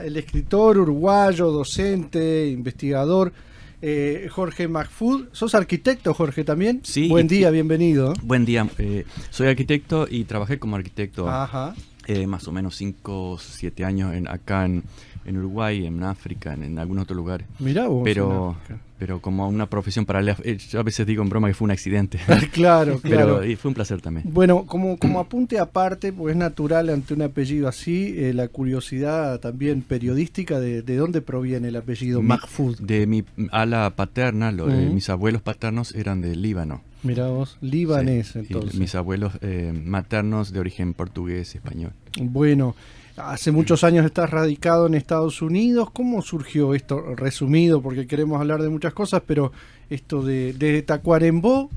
el escritor uruguayo, docente, investigador, Jorge Mahfoud. ¿Sos arquitecto, Jorge, también? Sí. Buen día, bienvenido. Buen día. Soy arquitecto y trabajé como arquitecto más o menos 5 o 7 años acá en Uruguay, en África, en algún otro lugar. Mirá vos. Pero como una profesión paralela. Yo a veces digo en broma que fue un accidente. Claro. Pero y fue un placer también. Bueno, como apunte aparte, pues es natural ante un apellido así, la curiosidad también periodística de dónde proviene el apellido Mahfoud. De mi ala paterna, mis abuelos paternos eran de Líbano. Mirá vos, libanés, sí, entonces. Mis abuelos maternos de origen portugués, español. Bueno, hace muchos años estás radicado en Estados Unidos. ¿Cómo surgió esto? Resumido, porque queremos hablar de muchas cosas, pero esto de Tacuarembó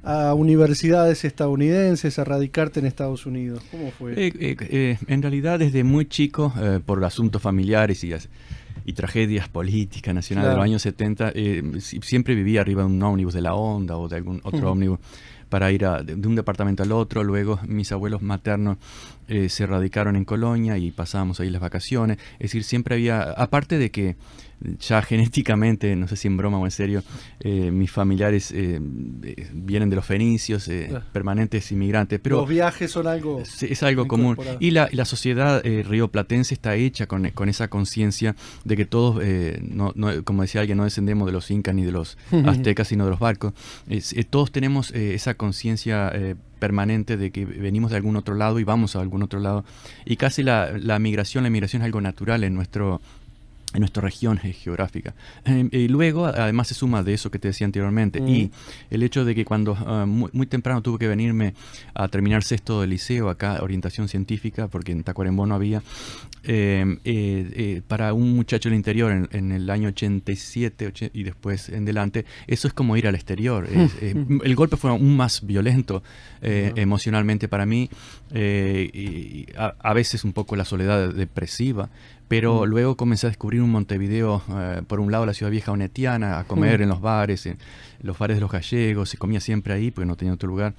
a universidades estadounidenses, a radicarte en Estados Unidos. ¿Cómo fue? En realidad, desde muy chico, por asuntos familiares y tragedias políticas nacionales de los años 70, siempre vivía arriba de un ómnibus de la Onda o de algún otro ómnibus para ir de un departamento al otro. Luego mis abuelos maternos se radicaron en Colonia y pasábamos ahí las vacaciones. Es decir, siempre había, aparte de que ya genéticamente, no sé si en broma o en serio, mis familiares vienen de los fenicios, permanentes inmigrantes. Pero los viajes son algo... Es algo común. Y la sociedad rioplatense está hecha con esa conciencia de que todos, como decía alguien, no descendemos de los incas ni de los aztecas, sino de los barcos. Todos tenemos esa conciencia permanente de que venimos de algún otro lado y vamos a algún otro lado. Y casi la migración es algo natural en nuestra región geográfica. Y luego, además, se suma de eso que te decía anteriormente. Y el hecho de que cuando muy temprano tuve que venirme a terminar sexto de liceo, acá, orientación científica, porque en Tacuarembó no había, para un muchacho del interior en el año 87 y después en delante, eso es como ir al exterior. El golpe fue aún más violento emocionalmente para mí, y a veces un poco la soledad depresiva. Pero luego comencé a descubrir un Montevideo, por un lado la ciudad vieja onetiana, a comer en los bares de los gallegos, se comía siempre ahí porque no tenía otro lugar.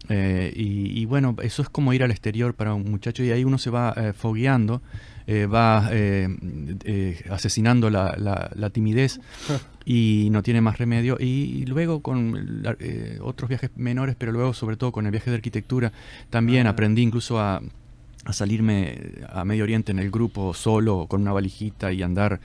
Y bueno, eso es como ir al exterior para un muchacho, y ahí uno se va fogueando, va asesinando la timidez y no tiene más remedio. Y luego con otros viajes menores, pero luego sobre todo con el viaje de arquitectura, también aprendí incluso a salirme a Medio Oriente en el grupo solo, con una valijita y andar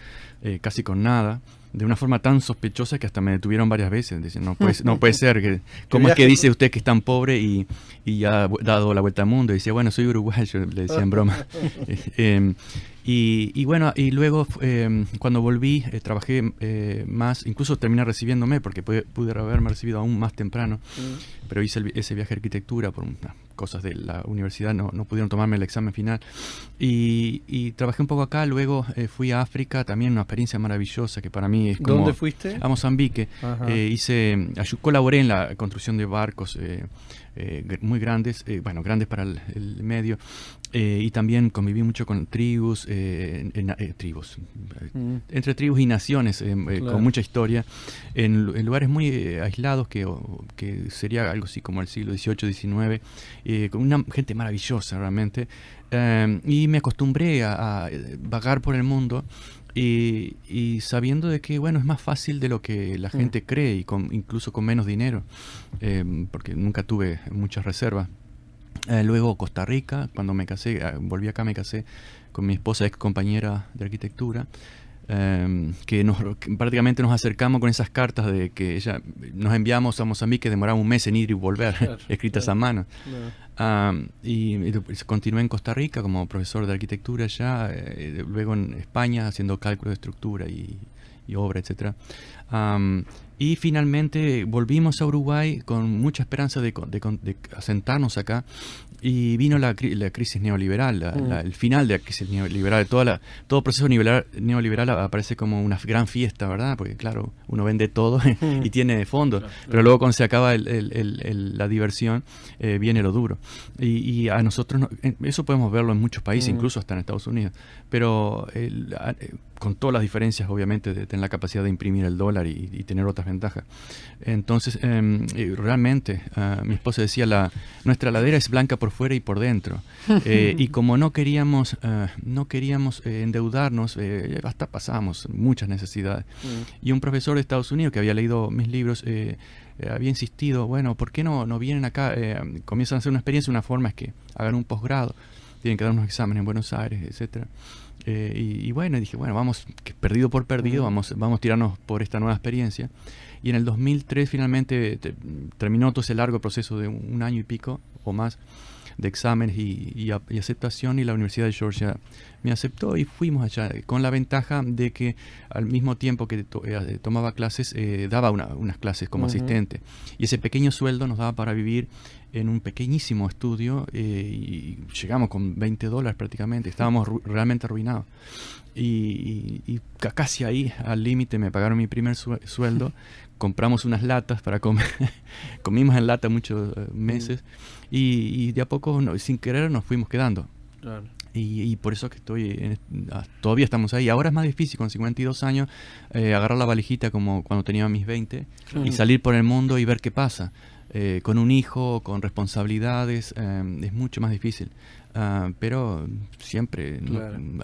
casi con nada, de una forma tan sospechosa que hasta me detuvieron varias veces. Dicen, no puede ser, ¿cómo es que dice usted que es tan pobre y ya ha dado la vuelta al mundo? Y decía, bueno, soy uruguayo, le decía en broma. Y bueno, y luego cuando volví, trabajé más, incluso terminé recibiéndome, porque pude haberme recibido aún más temprano, pero hice ese viaje de arquitectura por unas cosas de la universidad, no pudieron tomarme el examen final, y trabajé un poco acá. Luego fui a África, también una experiencia maravillosa que para mí es como... ¿Dónde fuiste? A Mozambique. Colaboré en la construcción de barcos muy grandes, grandes para el medio, y también conviví mucho con tribus, entre tribus y naciones, con mucha historia, en lugares muy aislados que sería algo así como el siglo XVIII, XIX, con una gente maravillosa realmente, y me acostumbré a vagar por el mundo. Y sabiendo de que, bueno, es más fácil de lo que la gente cree, y incluso con menos dinero, porque nunca tuve muchas reservas. Luego Costa Rica, cuando me casé, volví acá, me casé con mi esposa, ex compañera de arquitectura, que prácticamente nos acercamos con esas cartas de que nos enviamos a Mozambique, demoraba un mes en ir y volver, escritas a mano. Y continué en Costa Rica como profesor de arquitectura ya, luego en España haciendo cálculo de estructura y obra, etc. Y finalmente volvimos a Uruguay con mucha esperanza de asentarnos acá, y vino la crisis neoliberal, el final de la crisis neoliberal. Todo proceso neoliberal aparece como una gran fiesta, ¿verdad? Porque claro, uno vende todo y tiene fondo, pero luego cuando se acaba la diversión, viene lo duro. Y a nosotros, eso podemos verlo en muchos países, incluso hasta en Estados Unidos, pero con todas las diferencias, obviamente, de tener la capacidad de imprimir el dólar y tener otras ventajas. Entonces, realmente, mi esposa decía, nuestra ladera es blanca por fuera y por dentro. Y como no queríamos endeudarnos, hasta pasábamos muchas necesidades. Y un profesor de Estados Unidos que había leído mis libros había insistido, bueno, ¿por qué no vienen acá? Comienzan a hacer una experiencia, una forma es que hagan un posgrado, tienen que dar unos exámenes en Buenos Aires, etcétera. Y bueno, dije, bueno, vamos, que perdido por perdido, vamos a tirarnos por esta nueva experiencia. Y en el 2003 finalmente terminó todo ese largo proceso de un año y pico o más de exámenes y aceptación, y la Universidad de Georgia me aceptó y fuimos allá, con la ventaja de que al mismo tiempo que tomaba clases, daba unas clases como asistente, y ese pequeño sueldo nos daba para vivir en un pequeñísimo estudio, y llegamos con $20 prácticamente, estábamos realmente arruinados. Y casi ahí, al límite, me pagaron mi primer sueldo, compramos unas latas para comer, comimos en lata muchos meses, y de a poco, sin querer, nos fuimos quedando. Claro. Y por eso que todavía estamos ahí. Ahora es más difícil, con 52 años, agarrar la valijita como cuando tenía mis 20, y salir por el mundo y ver qué pasa. Con un hijo, con responsabilidades, es mucho más difícil. Pero siempre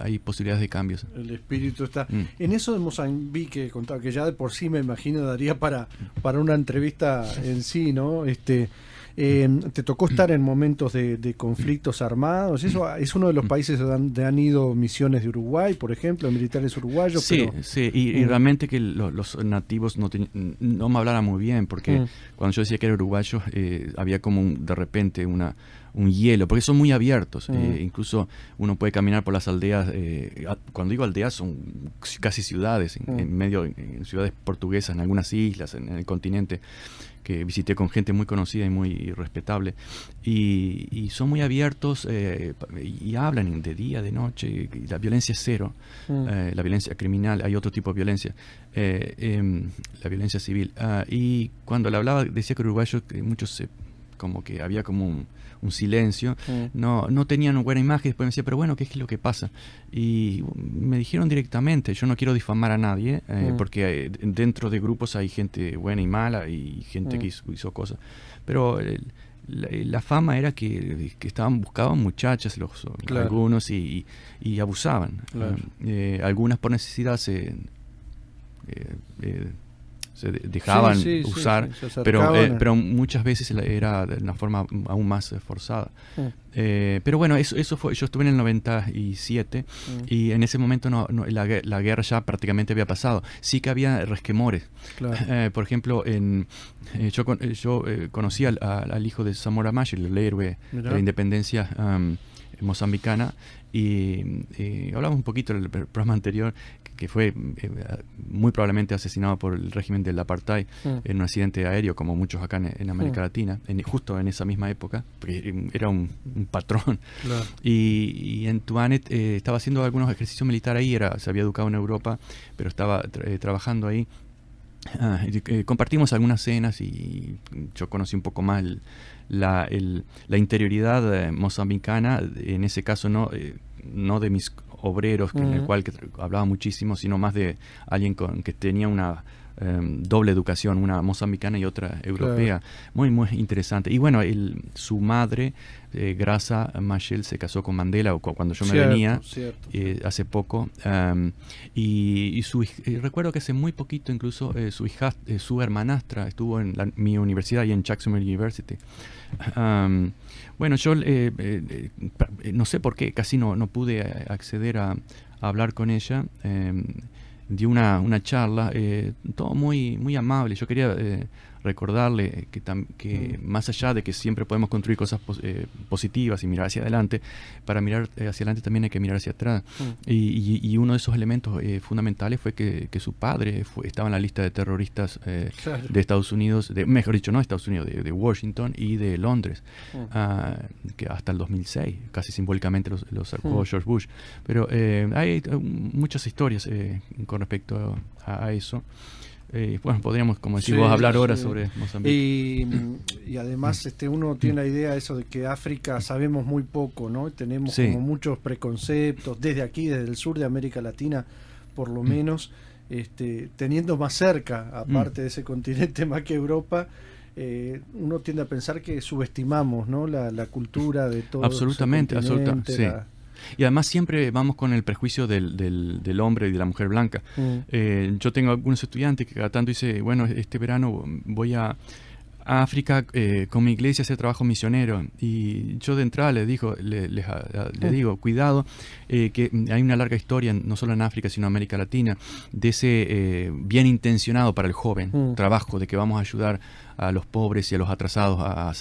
hay posibilidades de cambios. El espíritu está. En eso de Mozambique, contaba que ya de por sí me imagino daría para una entrevista en sí, ¿no? ¿Te tocó estar en momentos de conflictos armados? Eso es uno de los países donde han ido misiones de Uruguay, por ejemplo, militares uruguayos. Sí, y realmente que los nativos no me hablaran muy bien, porque cuando yo decía que era uruguayo, había como de repente un hielo, porque son muy abiertos. Incluso uno puede caminar por las aldeas, cuando digo aldeas son casi ciudades, en ciudades portuguesas, en algunas islas, en el continente, que visité con gente muy conocida y muy respetable, y son muy abiertos, y hablan de día, de noche, y la violencia es cero. La violencia criminal, hay otro tipo de violencia, la violencia civil. Y cuando le hablaba, decía que uruguayos, muchos como que había como un silencio, no tenían una buena imagen. Después me decía, pero bueno, ¿qué es lo que pasa? Y me dijeron directamente, yo no quiero difamar a nadie, porque dentro de grupos hay gente buena y mala, y gente que hizo cosas, pero la fama era que buscaban muchachas, algunos, y abusaban. Algunas por necesidad se dejaban usar, pero muchas veces era de una forma aún más forzada. Pero bueno, eso fue. Yo estuve en el 97, y en ese momento la guerra ya prácticamente había pasado. Sí que había resquemores. Claro. Por ejemplo, yo conocí al hijo de Samora Machel, el héroe de la independencia mozambicana, y hablamos un poquito en el programa anterior, que fue muy probablemente asesinado por el régimen del apartheid en un accidente aéreo, como muchos acá en América Latina, justo en esa misma época, porque era un patrón. Claro. Y en Tuanet estaba haciendo algunos ejercicios militares ahí, se había educado en Europa, pero estaba trabajando ahí. Compartimos algunas cenas, y yo conocí un poco más la interioridad mozambicana, en ese caso no de mis obreros, en el cual hablaba muchísimo, sino más de alguien que tenía una doble educación, una mozambicana y otra europea. Claro. Muy, muy interesante. Y bueno, su madre, Graça Machel, se casó con Mandela cuando yo me venía hace poco, y recuerdo que hace muy poquito incluso su hermanastra estuvo en mi universidad, y en Jacksonville University. Bueno, yo no sé por qué casi no pude acceder a hablar con ella. Dio una charla, todo muy, muy amable. Yo quería recordarle que más allá de que siempre podemos construir cosas positivas y mirar hacia adelante, para mirar hacia adelante también hay que mirar hacia atrás. Y uno de esos elementos fundamentales fue que su padre estaba en la lista de terroristas de Estados Unidos, mejor dicho, no de Estados Unidos, de Washington y de Londres, que hasta el 2006, casi simbólicamente los sacó George Bush. Pero hay muchas historias con respecto a eso. Bueno, podríamos, como decís vos, hablar horas sobre Mozambique. Y además uno tiene la idea eso de que África sabemos muy poco, ¿no? Tenemos como muchos preconceptos desde aquí, desde el sur de América Latina, por lo menos, teniendo más cerca, aparte de ese continente, más que Europa, uno tiende a pensar que subestimamos, ¿no? la cultura de todo. Absolutamente, sí. Y además siempre vamos con el prejuicio del hombre y de la mujer blanca. Yo tengo algunos estudiantes que cada tanto dicen, bueno, este verano voy a África con mi iglesia a hacer trabajo misionero, y yo de entrada les digo, cuidado, que hay una larga historia, no solo en África sino en América Latina, de ese bien intencionado para el joven trabajo, de que vamos a ayudar a los pobres y a los atrasados a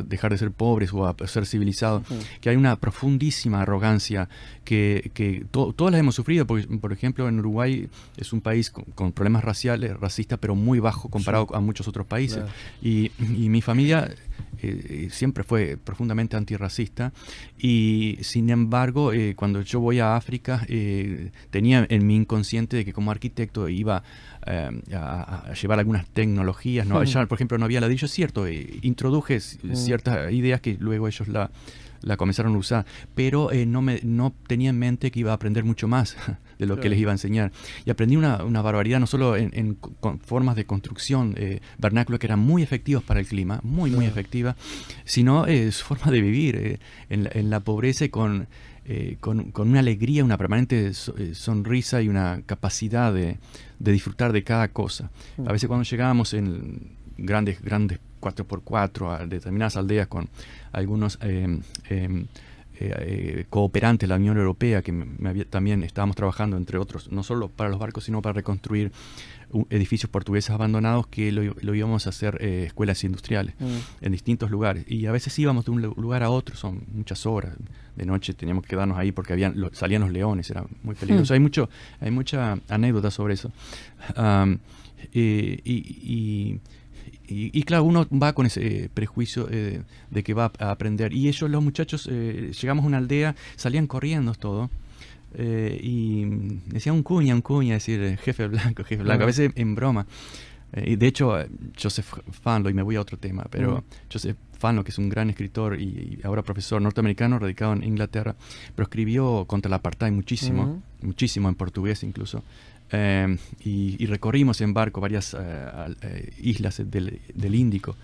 dejar de ser pobres o a ser civilizados, que hay una profundísima arrogancia que todas las hemos sufrido, porque, por ejemplo, en Uruguay es un país con problemas racistas, pero muy bajo comparado a muchos otros países. Claro. Y mi familia siempre fue profundamente antirracista, y sin embargo, cuando yo voy a África, tenía en mi inconsciente de que como arquitecto iba a llevar algunas tecnologías, ¿no? Allá, por ejemplo, no había ladrillo, es cierto, introduje ciertas ideas que luego ellos la comenzaron a usar, pero no tenía en mente que iba a aprender mucho más de lo que les iba a enseñar. Y aprendí una barbaridad, no solo en formas de construcción vernáculo que eran muy efectivas para el clima, muy efectivas, sino su forma de vivir en la pobreza, y con una alegría, una permanente sonrisa y una capacidad de disfrutar de cada cosa. A veces cuando llegábamos en grandes 4x4 a determinadas aldeas con algunos cooperantes de la Unión Europea, que también estábamos trabajando, entre otros, no solo para los barcos, sino para reconstruir edificios portugueses abandonados, que lo íbamos a hacer escuelas industriales en distintos lugares, y a veces íbamos de un lugar a otro, son muchas horas, de noche teníamos que quedarnos ahí porque salían los leones, era muy peligroso. Hay mucha anécdota sobre eso. Y claro, uno va con ese prejuicio de que va a aprender. Y ellos, los muchachos, llegamos a una aldea, salían corriendo todo. Y decían un cuña, decir jefe blanco. A veces en broma. Y de hecho, Joseph Fanlo, y me voy a otro tema, pero Joseph Fanlo, que es un gran escritor y ahora profesor norteamericano radicado en Inglaterra, pero escribió contra el apartheid muchísimo en portugués incluso. Y recorrimos en barco varias islas del Índico,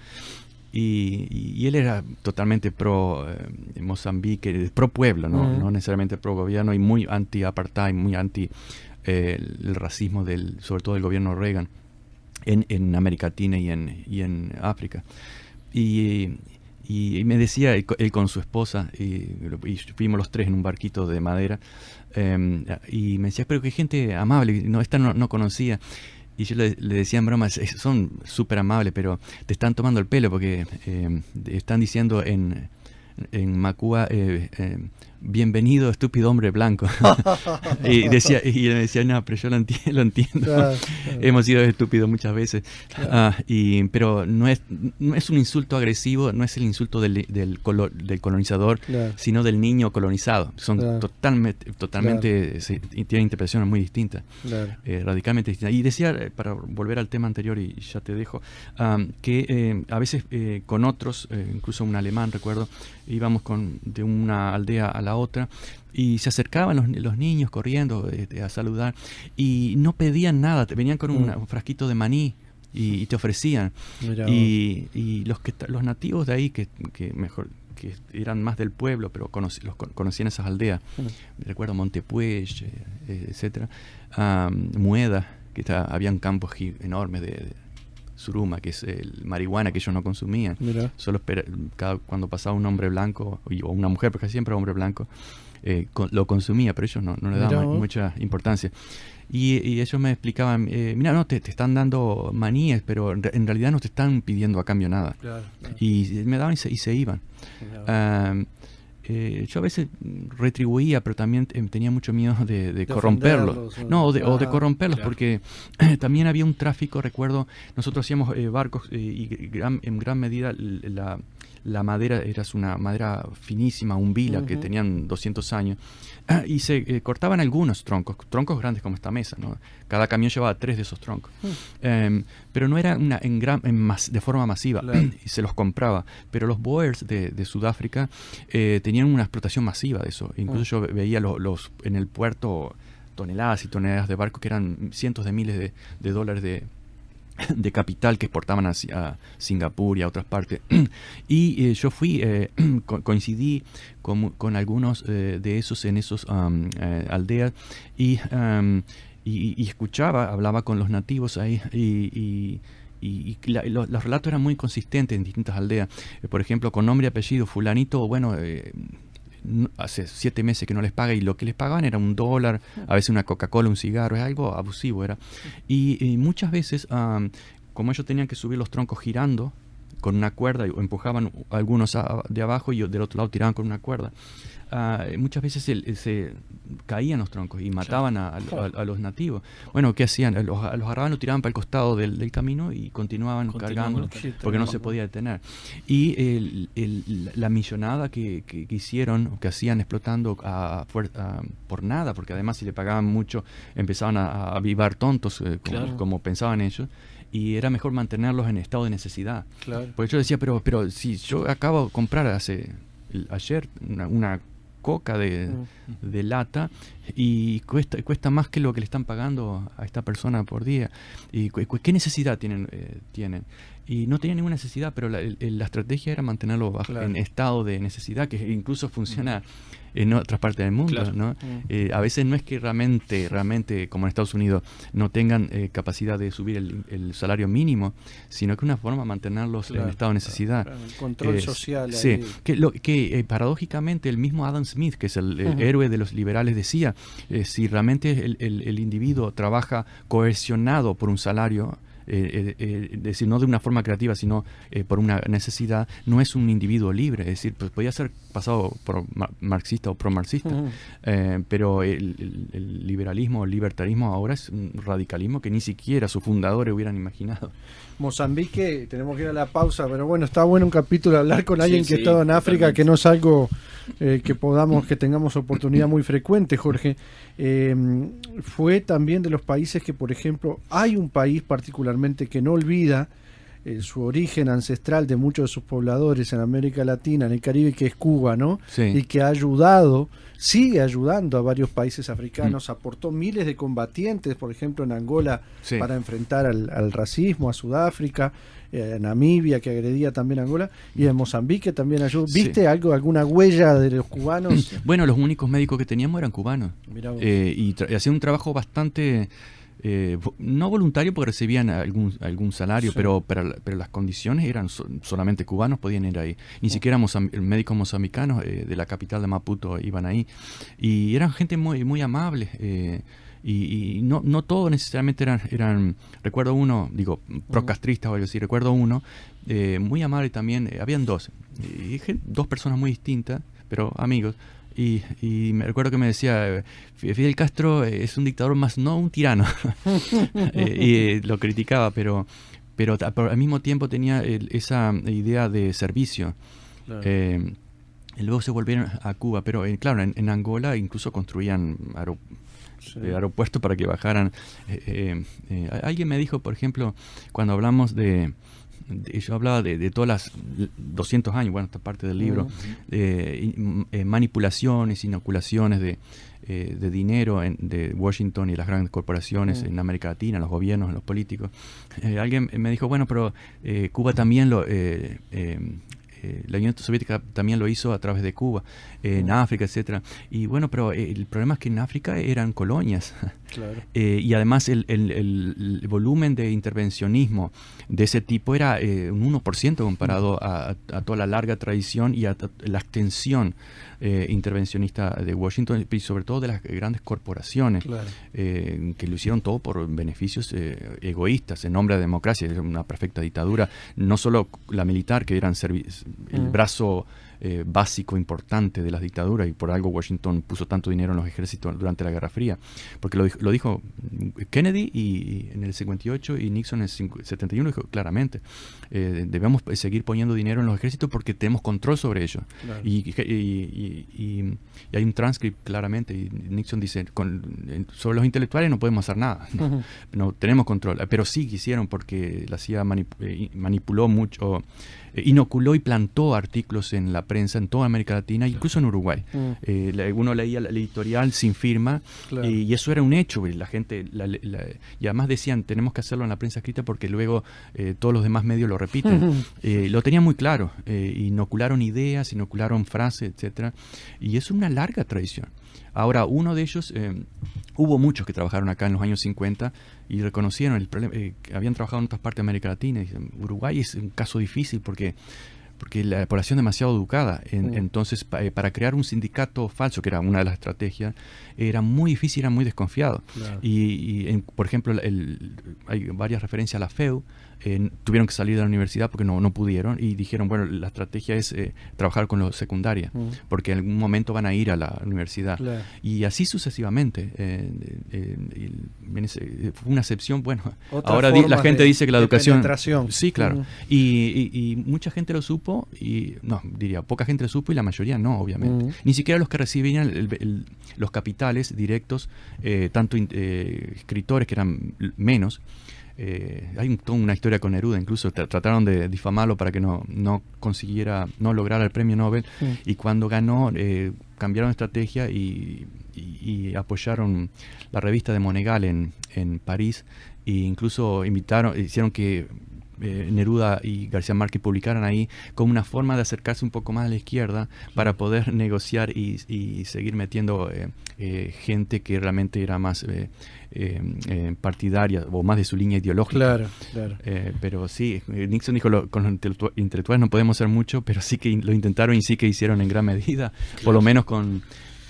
y él era totalmente pro Mozambique, pro pueblo, no necesariamente pro gobierno, y muy anti-apartheid, muy anti el racismo sobre todo del gobierno Reagan en América Latina y en África. Y me decía, él con su esposa, y fuimos los tres en un barquito de madera, y me decía, pero qué gente amable, esta no conocía. Y yo le decía en broma, son súper amables, pero te están tomando el pelo, porque están diciendo en Macua, bienvenido estúpido hombre blanco. y él me decía, no, pero yo lo entiendo. Claro. Hemos sido estúpidos muchas veces. Claro. Pero no es un insulto agresivo, no es el insulto del colonizador, claro, sino del niño colonizado. Son totalmente claro, tienen interpretaciones muy distintas, claro, radicalmente distintas. Y decía, para volver al tema anterior, y ya te dejo, que a veces con otros, incluso un alemán, recuerdo, íbamos de una aldea a la otra, y se acercaban los niños corriendo a saludar, y no pedían nada, venían con un frasquito de maní y te ofrecían. Y los nativos de ahí que eran más del pueblo, pero conocían esas aldeas, recuerdo Montepuez, etcétera, Mueda, que habían campos enormes de suruma, que es el marihuana que ellos no consumían. Solo cuando pasaba un hombre blanco o una mujer, porque siempre hombre blanco, lo consumía, pero ellos no le daban mucha importancia. Y ellos me explicaban, mira, no, te están dando maníes, pero en realidad no te están pidiendo a cambio nada. Claro. Y me daban y se iban. Yo a veces retribuía, pero también tenía mucho miedo de corromperlos. O de corromperlos, claro, porque también había un tráfico. Recuerdo, nosotros hacíamos barcos, y en gran medida la madera era una madera finísima, umbila, que tenían 200 años, y se cortaban algunos troncos grandes como esta mesa, ¿no? Cada camión llevaba 3 de esos troncos, pero no era de forma masiva, claro, y se los compraba. Pero los Boers de Sudáfrica tenían una explotación masiva de eso. Incluso yo veía en el puerto toneladas y toneladas de barcos que eran cientos de miles de dólares de capital que exportaban a Singapur y a otras partes. Y yo coincidí con algunos de esos en esos aldeas y escuchaba, hablaba con los nativos ahí los relatos eran muy consistentes en distintas aldeas. Por ejemplo, con nombre y apellido, fulanito, bueno, hace 7 meses que no les paga y lo que les pagaban era $1, a veces una Coca-Cola, un cigarro, es algo abusivo era. Y muchas veces, como ellos tenían que subir los troncos girando con una cuerda, o empujaban algunos de abajo y del otro lado tiraban con una cuerda, muchas veces se caían los troncos y mataban a los nativos. Bueno, ¿qué hacían? Los agarraban, los tiraban para el costado del camino y continuaban cargando porque no se podía detener. Y la millonada que hicieron, que hacían explotando por nada, porque además si le pagaban mucho empezaban a avivar tontos, como pensaban ellos. Y era mejor mantenerlos en estado de necesidad. Claro. Por eso yo decía, pero si yo acabo de comprar ayer una coca de lata y cuesta más que lo que le están pagando a esta persona por día. ¿Y qué necesidad tienen? Y no tenían ninguna necesidad, pero la estrategia era mantenerlo en estado de necesidad, que incluso funciona en otras partes del mundo, ¿no? A veces no es que realmente, como en Estados Unidos, no tengan capacidad de subir el salario mínimo, sino que una forma de mantenerlos en estado de necesidad. El control social. Sí, que paradójicamente el mismo Adam Smith, que es el héroe de los liberales, decía, si realmente el individuo trabaja coercionado por un salario, es decir, no de una forma creativa, sino por una necesidad, no es un individuo libre. Es decir, pues podía ser pasado por marxista o pro-marxista, pero el liberalismo, el libertarismo ahora es un radicalismo que ni siquiera sus fundadores hubieran imaginado. Mozambique, tenemos que ir a la pausa, pero bueno, está bueno un capítulo hablar con alguien que ha estado en África, totalmente. Que no es algo que tengamos oportunidad muy frecuente, Jorge. Fue también de los países que, por ejemplo, hay un país particularmente que no olvida su origen ancestral de muchos de sus pobladores en América Latina, en el Caribe, que es Cuba, ¿no? Sí. Y que ha ayudado, sigue ayudando a varios países africanos, aportó miles de combatientes, por ejemplo, en Angola, para enfrentar al racismo, a Sudáfrica, Namibia, que agredía también a Angola, y en Mozambique también ayudó. ¿Viste alguna huella de los cubanos? Bueno, los únicos médicos que teníamos eran cubanos, y hacían un trabajo bastante... no voluntario porque recibían algún salario, pero las condiciones eran solamente cubanos podían ir ahí, ni siquiera médicos mozambicanos de la capital de Maputo iban ahí, y eran gente muy, muy amable, y no todos necesariamente eran recuerdo uno, procastristas o algo así, recuerdo uno muy amable también, habían dos personas muy distintas, pero amigos. Y me recuerdo que me decía, Fidel Castro es un dictador más, no un tirano. Y lo criticaba, pero al mismo tiempo tenía esa idea de servicio. Claro. Luego se volvieron a Cuba, pero claro, en Angola incluso construían aeropuertos para que bajaran. Alguien me dijo, por ejemplo, cuando hablamos yo hablaba de todas las 200 años, bueno, esta parte del libro, manipulaciones, inoculaciones de dinero de Washington y las grandes corporaciones en América Latina, los gobiernos, los políticos. Alguien me dijo, bueno, pero Cuba también la Unión Soviética también lo hizo a través de Cuba, en África, etcétera. Y bueno, pero el problema es que en África eran colonias. Claro. Y además el volumen de intervencionismo de ese tipo era un 1% comparado a toda la larga tradición y a la extensión intervencionista de Washington, y sobre todo de las grandes corporaciones, claro. Que lo hicieron todo por beneficios egoístas, en nombre de la democracia. Era una perfecta dictadura, no solo la militar, que eran el brazo básico importante de las dictaduras, y por algo Washington puso tanto dinero en los ejércitos durante la Guerra Fría, porque lo dijo Kennedy y en el 58 y Nixon en el 71 dijo claramente, debemos seguir poniendo dinero en los ejércitos porque tenemos control sobre ellos. Claro. Y hay un transcript claramente, y Nixon dice, sobre los intelectuales no podemos hacer nada, no tenemos control, pero sí quisieron, porque la CIA manipuló mucho, inoculó y plantó artículos en la prensa en toda América Latina, incluso en Uruguay. Uno leía el editorial sin firma, claro. Y eso era un hecho. La gente, y además decían, tenemos que hacerlo en la prensa escrita porque luego todos los demás medios lo repiten. Lo tenían muy claro. Inocularon ideas, inocularon frases, etcétera. Y es una larga tradición. Ahora, uno de ellos, hubo muchos que trabajaron acá en los años 50 y reconocieron el problema, habían trabajado en otras partes de América Latina. Y dicen, Uruguay es un caso difícil porque la población es demasiado educada. Entonces, para crear un sindicato falso, que era una de las estrategias, era muy difícil, era muy desconfiado. Claro. Por ejemplo, hay varias referencias a la FEU. Tuvieron que salir de la universidad porque no pudieron y dijeron, bueno, la estrategia es trabajar con los secundarios, porque en algún momento van a ir a la universidad. Claro. Y así sucesivamente. Fue una excepción. Bueno, ahora la gente dice que la educación... Sí, claro. Y mucha gente lo supo, poca gente lo supo y la mayoría no, obviamente. Ni siquiera los que recibían los capitales directos, tanto escritores que eran menos. Hay toda una historia con Neruda, incluso trataron de difamarlo para que no lograra el premio Nobel, y cuando ganó cambiaron de estrategia y apoyaron la revista de Monegal en París, e incluso hicieron que Neruda y García Márquez publicaran ahí como una forma de acercarse un poco más a la izquierda para poder negociar y seguir metiendo gente que realmente era más partidaria o más de su línea ideológica. Claro, claro. Pero sí, Nixon dijo, con los intelectuales no podemos hacer mucho, pero sí que lo intentaron y sí que hicieron en gran medida, claro. Por lo menos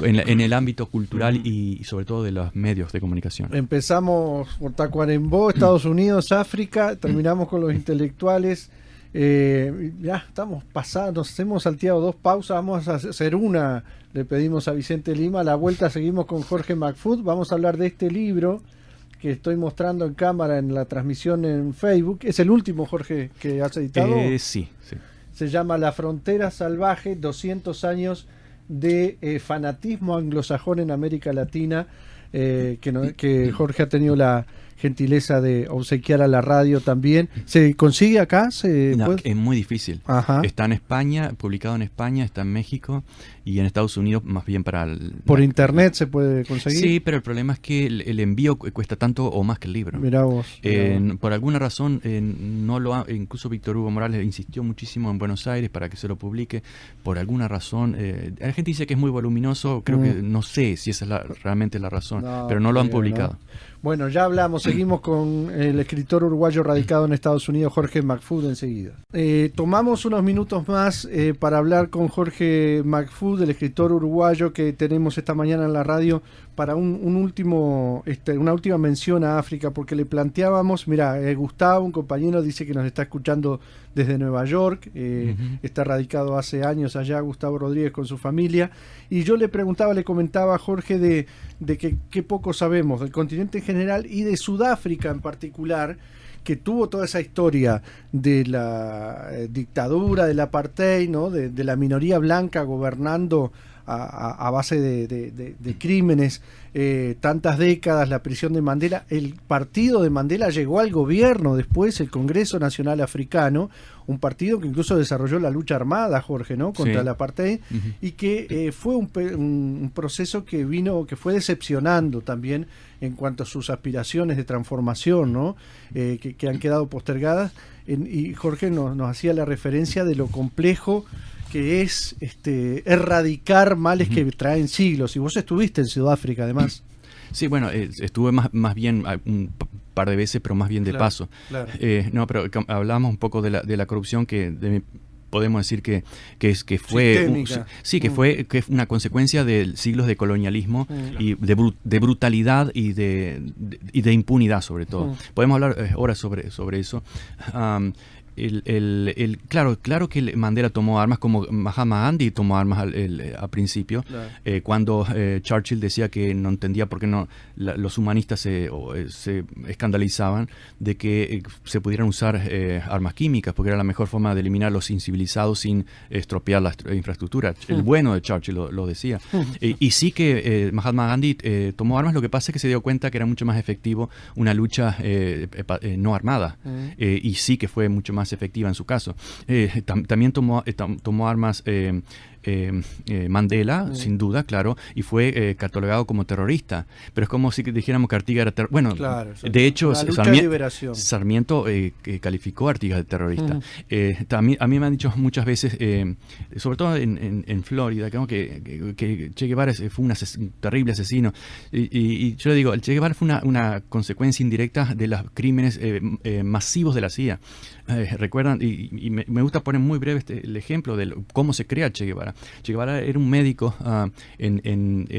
en el ámbito cultural y sobre todo de los medios de comunicación. Empezamos por Tacuarembó, Estados Unidos, África, terminamos con los intelectuales. Ya estamos pasando, nos hemos salteado 2 pausas, vamos a hacer una, le pedimos a Vicente Lima. A la vuelta seguimos con Jorge McFood, vamos a hablar de este libro que estoy mostrando en cámara en la transmisión en Facebook. ¿Es el último, Jorge, que has editado? Sí. Se llama La Frontera Salvaje, 200 años de fanatismo anglosajón en América Latina, que Jorge ha tenido la gentileza de obsequiar a la radio también. ¿Se consigue acá? Es muy difícil. Ajá. Está en España, publicado en España, está en México y en Estados Unidos más bien para... ¿Por internet se puede conseguir? Sí, pero el problema es que el envío cuesta tanto o más que el libro. Mirá vos. Por alguna razón, incluso Víctor Hugo Morales insistió muchísimo en Buenos Aires para que se lo publique. Por alguna razón, la gente dice que es muy voluminoso, creo que no sé si esa es realmente la razón, pero no lo han publicado. No. Bueno, ya hablamos, seguimos con el escritor uruguayo radicado en Estados Unidos, Jorge McFood, enseguida. Tomamos unos minutos más para hablar con Jorge McFood, el escritor uruguayo que tenemos esta mañana en la radio, para una última mención a África, porque le planteábamos, mira, Gustavo, un compañero, dice que nos está escuchando desde Nueva York, está radicado hace años allá, Gustavo Rodríguez, con su familia, y yo le comentaba a Jorge de que poco sabemos del continente en general y de Sudáfrica en particular, que tuvo toda esa historia de la dictadura, del apartheid, ¿no? de la minoría blanca gobernando a base de crímenes, tantas décadas, la prisión de Mandela. El partido de Mandela llegó al gobierno después, el Congreso Nacional Africano, un partido que incluso desarrolló la lucha armada, Jorge, ¿no? Contra el apartheid, y que fue un proceso que fue decepcionando también en cuanto a sus aspiraciones de transformación, ¿no? Que han quedado postergadas. Y Jorge nos hacía la referencia de lo complejo que es erradicar males que traen siglos. Y vos estuviste en Sudáfrica, además. Sí, bueno, estuve más bien un par de veces, pero más bien de paso. Claro. Pero hablábamos un poco de la corrupción que podemos decir que fue que fue una consecuencia de siglos de colonialismo y de brutalidad y de impunidad, sobre todo. Podemos hablar ahora sobre eso. Claro que Mandela tomó armas, como Mahatma Gandhi tomó armas al principio, claro. Cuando Churchill decía que no entendía por qué los humanistas se escandalizaban de que se pudieran usar armas químicas, porque era la mejor forma de eliminar los incivilizados sin estropear la infraestructura. El bueno de Churchill lo decía. Y sí que Mahatma Gandhi tomó armas, lo que pasa es que se dio cuenta que era mucho más efectivo una lucha no armada, y sí que fue mucho más más efectiva en su caso. También tomó armas Mandela, sin duda, claro, y fue catalogado como terrorista. Pero es como si dijéramos que Artigas era terrorista. Bueno, claro, de hecho, Sarmiento calificó a Artigas de terrorista. A mí me han dicho muchas veces, sobre todo en Florida, que Che Guevara fue un terrible asesino. Y yo le digo, el Che Guevara fue una consecuencia indirecta de los crímenes masivos de la CIA. Recuerdan, y me gusta poner muy breve el ejemplo de cómo se crea Che Guevara. Che Guevara era un médico en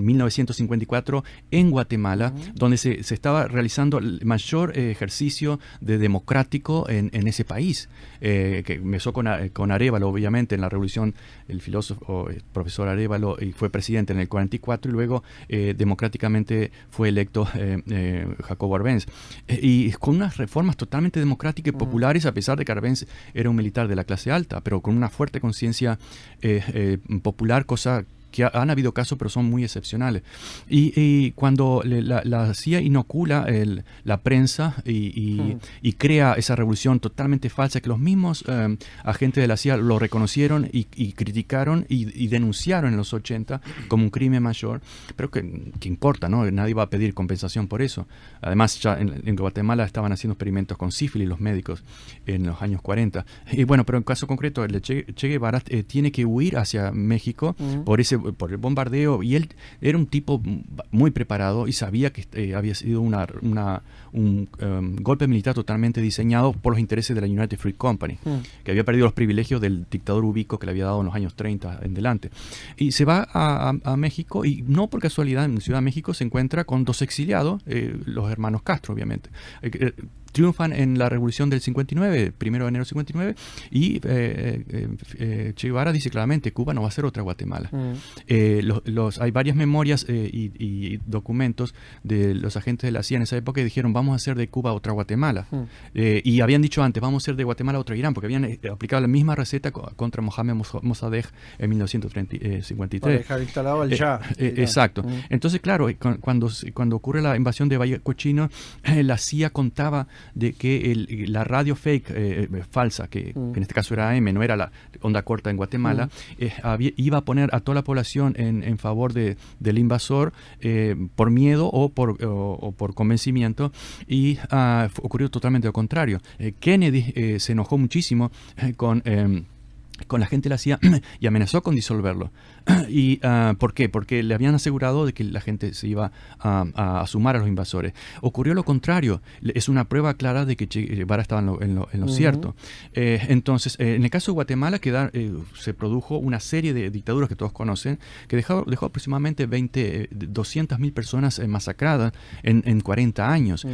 1954 en Guatemala, donde se estaba realizando el mayor ejercicio de democrático en ese país, que empezó con Arévalo, obviamente, en la revolución. El filósofo, profesor Arévalo, y fue presidente en el 44, y luego democráticamente fue electo Jacobo Arbenz, y con unas reformas totalmente democráticas y populares, a pesar de que Arbenz era un militar de la clase alta, pero con una fuerte conciencia popular, cosa que han habido casos, pero son muy excepcionales. Y cuando la CIA inocula la prensa y crea esa revolución totalmente falsa, que los mismos agentes de la CIA lo reconocieron y criticaron y denunciaron en los 80 como un crimen mayor, pero que importa, ¿no? Nadie va a pedir compensación por eso. Además, ya en Guatemala estaban haciendo experimentos con sífilis los médicos en los años 40. Y bueno, pero en caso concreto, el Che Guevara tiene que huir hacia México por el bombardeo, y él era un tipo muy preparado y sabía que había sido un golpe militar totalmente diseñado por los intereses de la United Fruit Company, que había perdido los privilegios del dictador Ubico que le había dado en los años 30 en delante. Y se va a México, y no por casualidad en Ciudad de México se encuentra con dos exiliados, los hermanos Castro, obviamente. Triunfan en la revolución del 59, 1 de enero del 59, y Che Guevara dice claramente: Cuba no va a ser otra Guatemala. Hay varias memorias y documentos de los agentes de la CIA en esa época que dijeron: vamos a hacer de Cuba otra Guatemala. Y habían dicho antes: vamos a hacer de Guatemala otra Irán, porque habían aplicado la misma receta contra Mohamed Mossadegh en 1953. Para dejar instalado al Shah. Exacto. Entonces, claro, cuando ocurre la invasión de Valle Cochino, la CIA contaba de que la radio fake falsa, que en este caso era AM, no era la onda corta en Guatemala, iba a poner a toda la población en favor del invasor por miedo o por convencimiento, y ocurrió totalmente lo contrario. Kennedy se enojó muchísimo con la gente de la CIA y amenazó con disolverlo. ¿Y por qué? Porque le habían asegurado de que la gente se iba a sumar a los invasores. Ocurrió lo contrario. Es una prueba clara de que Che Guevara estaba en lo cierto. Entonces, en el caso de Guatemala se produjo una serie de dictaduras que todos conocen, que dejó aproximadamente 200.000 personas masacradas en 40 años.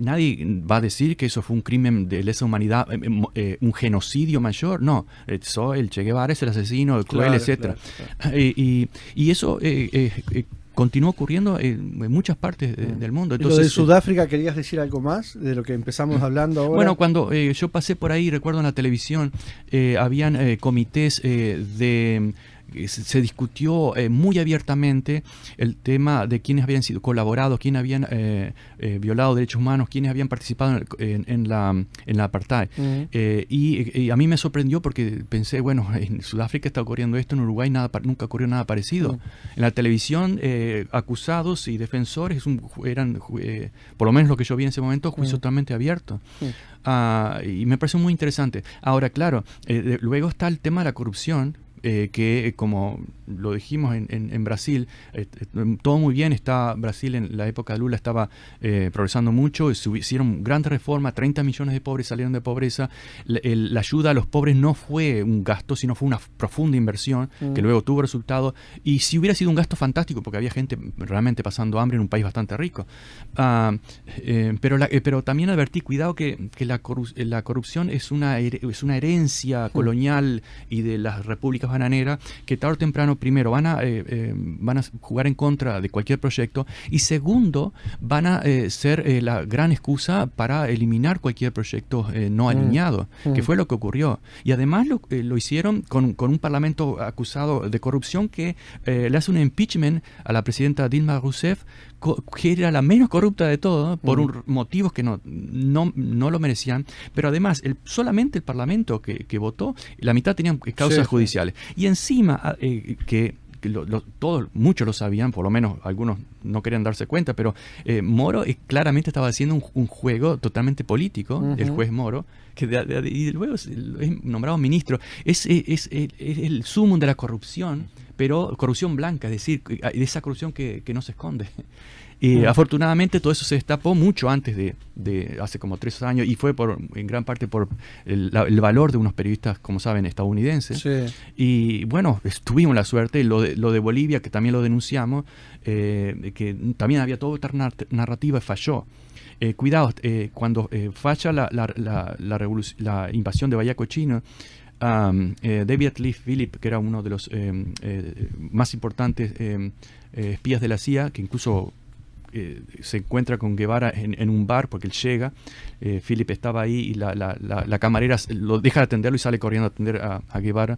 Nadie va a decir que eso fue un crimen de lesa humanidad, un genocidio mayor. No, el Che Guevara es el asesino, el cruel, etcétera. Claro. Y eso continúa ocurriendo en muchas partes del mundo. Entonces, ¿lo de Sudáfrica querías decir algo más de lo que empezamos hablando ahora? Bueno, cuando yo pasé por ahí, recuerdo en la televisión, habían comités se discutió muy abiertamente el tema de quiénes habían sido colaborados, quiénes habían violado derechos humanos, quiénes habían participado en la apartheid. Y a mí me sorprendió porque pensé, bueno, en Sudáfrica está ocurriendo esto, en Uruguay nunca ocurrió nada parecido. En la televisión, acusados y defensores eran, por lo menos lo que yo vi en ese momento, juicio totalmente abierto. Y me pareció muy interesante. Ahora, claro, luego está el tema de la corrupción, que como lo dijimos en Brasil, todo muy bien. Brasil en la época de Lula estaba progresando mucho, se hicieron grandes reformas, 30 millones de pobres salieron de pobreza, la ayuda a los pobres no fue un gasto, sino fue una profunda inversión que luego tuvo resultados, y si hubiera sido un gasto fantástico, porque había gente realmente pasando hambre en un país bastante rico. Pero también advertí, cuidado que la corrupción es una herencia colonial y de las repúblicas bananeras, que tarde o temprano, primero, van a jugar en contra de cualquier proyecto, y segundo, van a ser la gran excusa para eliminar cualquier proyecto no alineado, que fue lo que ocurrió. Y además lo hicieron con un parlamento acusado de corrupción que le hace un impeachment a la presidenta Dilma Rousseff que era la menos corrupta de todo, por motivos que no lo merecían, pero además solamente el Parlamento que votó, la mitad tenían causas judiciales. Y encima, muchos lo sabían, por lo menos algunos no querían darse cuenta, pero Moro claramente estaba haciendo un juego totalmente político, el juez Moro, y luego es nombrado ministro. Es el sumum de la corrupción, pero corrupción blanca, es decir, de esa corrupción que no se esconde. Afortunadamente todo eso se destapó mucho antes de hace como 3 años, y fue en gran parte por el valor de unos periodistas, como saben, estadounidenses. Sí. Y bueno, tuvimos la suerte, lo de Bolivia, que también lo denunciamos, que también había toda otra narrativa y falló. Cuidado, cuando falla la invasión de Bahía Cochino, David Lee Philip, que era uno de los más importantes espías de la CIA, que incluso se encuentra con Guevara en un bar porque él llega. Philip estaba ahí y la camarera lo deja de atenderlo y sale corriendo a atender a Guevara.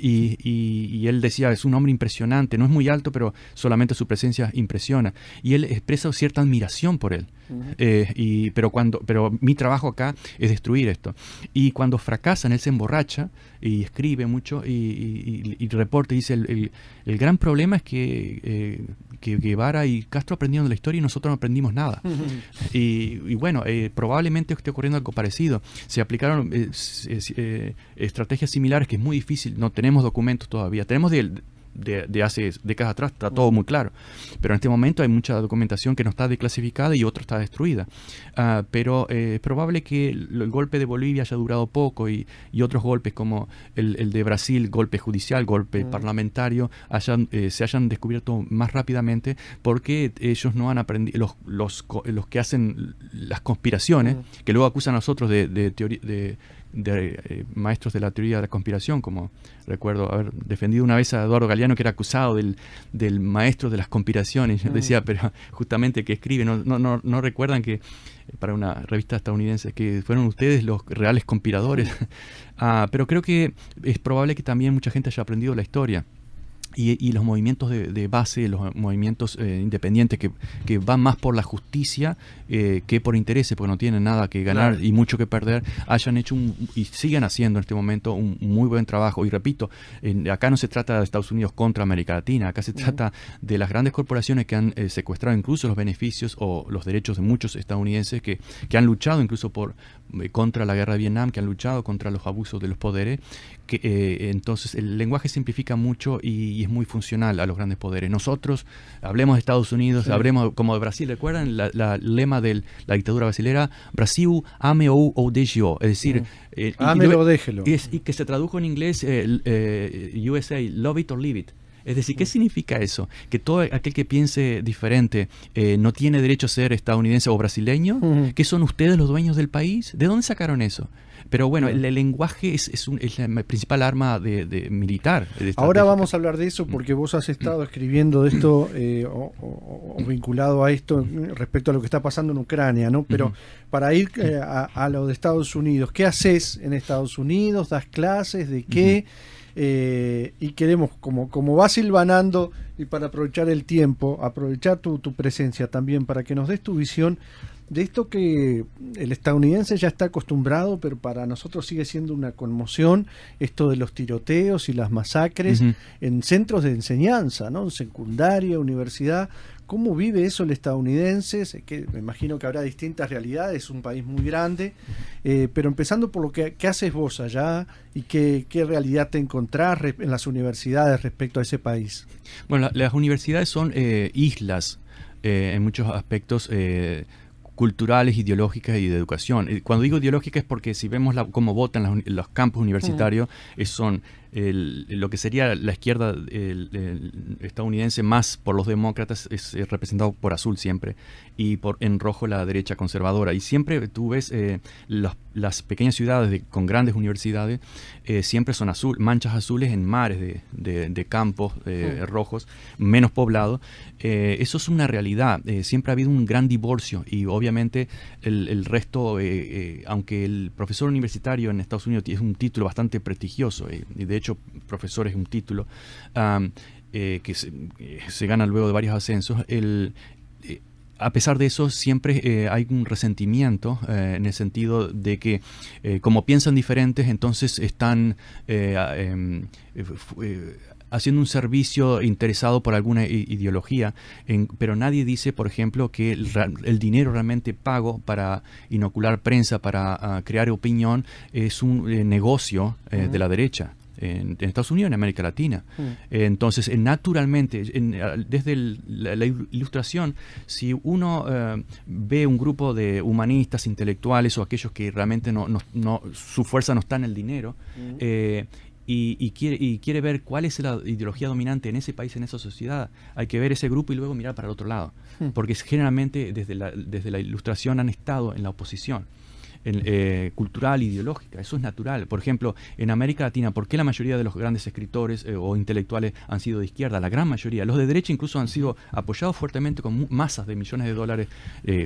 Y él decía, es un hombre impresionante, no es muy alto, pero solamente su presencia impresiona. Y él expresa cierta admiración por él. Pero mi trabajo acá es destruir esto. Y cuando fracasan, él se emborracha y escribe mucho y reporta y dice, el gran problema es que Guevara y Castro aprendieron de la historia y nosotros no aprendimos nada. Y bueno, probablemente esté ocurriendo algo parecido. Se aplicaron estrategias similares, que es muy difícil, no tenemos documentos todavía. Tenemos de hace décadas atrás, está todo muy claro, pero en este momento hay mucha documentación que no está declasificada y otra está destruida. Pero es probable que el golpe de Bolivia haya durado poco y otros golpes como el de Brasil, golpe judicial, golpe parlamentario, se hayan descubierto más rápidamente, porque ellos no han aprendido, los que hacen las conspiraciones, que luego acusan a nosotros de maestros de la teoría de la conspiración, como recuerdo haber defendido una vez a Eduardo Galeano, que era acusado del maestro de las conspiraciones. Yo decía, pero justamente que escribe, no recuerdan que para una revista estadounidense que fueron ustedes los reales conspiradores. Pero creo que es probable que también mucha gente haya aprendido la historia. Y los movimientos de base, los movimientos independientes que van más por la justicia que por intereses, porque no tienen nada que ganar y mucho que perder, hayan hecho y siguen haciendo en este momento un muy buen trabajo. Y repito, acá no se trata de Estados Unidos contra América Latina, acá se trata de las grandes corporaciones que han secuestrado incluso los beneficios o los derechos de muchos estadounidenses que han luchado incluso contra la guerra de Vietnam, que han luchado contra los abusos de los poderes. Entonces el lenguaje simplifica mucho y es muy funcional a los grandes poderes. Nosotros hablemos de Estados Unidos, hablemos como de Brasil. ¿Recuerdan el lema de la dictadura brasilera? Brasil, ame-o ou deixe-o. Es decir, ámelo o déjelo. Y que se tradujo en inglés USA, love it or leave it. Es decir, ¿qué significa eso? Que todo aquel que piense diferente no tiene derecho a ser estadounidense o brasileño. ¿Que son ustedes los dueños del país? ¿De dónde sacaron eso? Pero bueno, el lenguaje es la principal arma militar. Ahora vamos a hablar de eso, porque vos has estado escribiendo de esto o vinculado a esto respecto a lo que está pasando en Ucrania, ¿no? Pero para ir a lo de Estados Unidos, ¿qué haces en Estados Unidos? ¿Das clases? ¿De qué? Y queremos, como vas silvanando, y para aprovechar el tiempo, aprovechar tu presencia también, para que nos des tu visión de esto que el estadounidense ya está acostumbrado, pero para nosotros sigue siendo una conmoción, esto de los tiroteos y las masacres en centros de enseñanza, ¿no? En secundaria, universidad. ¿Cómo vive eso el estadounidense? Que me imagino que habrá distintas realidades, es un país muy grande, pero empezando por lo que haces vos allá y qué realidad te encontrás en las universidades respecto a ese país. Bueno, las universidades son islas en muchos aspectos culturales, ideológicas y de educación. Cuando digo ideológica es porque si vemos cómo votan los campus universitarios, son lo que sería la izquierda estadounidense más por los demócratas es representado por azul siempre, y en rojo la derecha conservadora. Y siempre tú ves las pequeñas ciudades con grandes universidades, siempre son manchas azules en mares de campos rojos, menos poblados. Eso es una realidad. Siempre ha habido un gran divorcio, y obviamente el resto, aunque el profesor universitario en Estados Unidos es un título bastante prestigioso, y de hecho profesor es un título que se gana luego de varios ascensos, a pesar de eso, siempre hay un resentimiento en el sentido de que como piensan diferentes, entonces están haciendo un servicio interesado por alguna ideología, pero nadie dice, por ejemplo, que el dinero realmente pago para inocular prensa, para crear opinión, es un negocio de la derecha. En Estados Unidos, en América Latina. Entonces, naturalmente, desde la ilustración, si uno ve un grupo de humanistas, intelectuales o aquellos que realmente su fuerza no está en el dinero, y quiere ver cuál es la ideología dominante en ese país, en esa sociedad, hay que ver ese grupo y luego mirar para el otro lado. Porque generalmente desde la ilustración han estado en la oposición. Cultural, ideológica, eso es natural. Por ejemplo, en América Latina, ¿por qué la mayoría de los grandes escritores o intelectuales han sido de izquierda? La gran mayoría. Los de derecha incluso han sido apoyados fuertemente con masas de millones de dólares.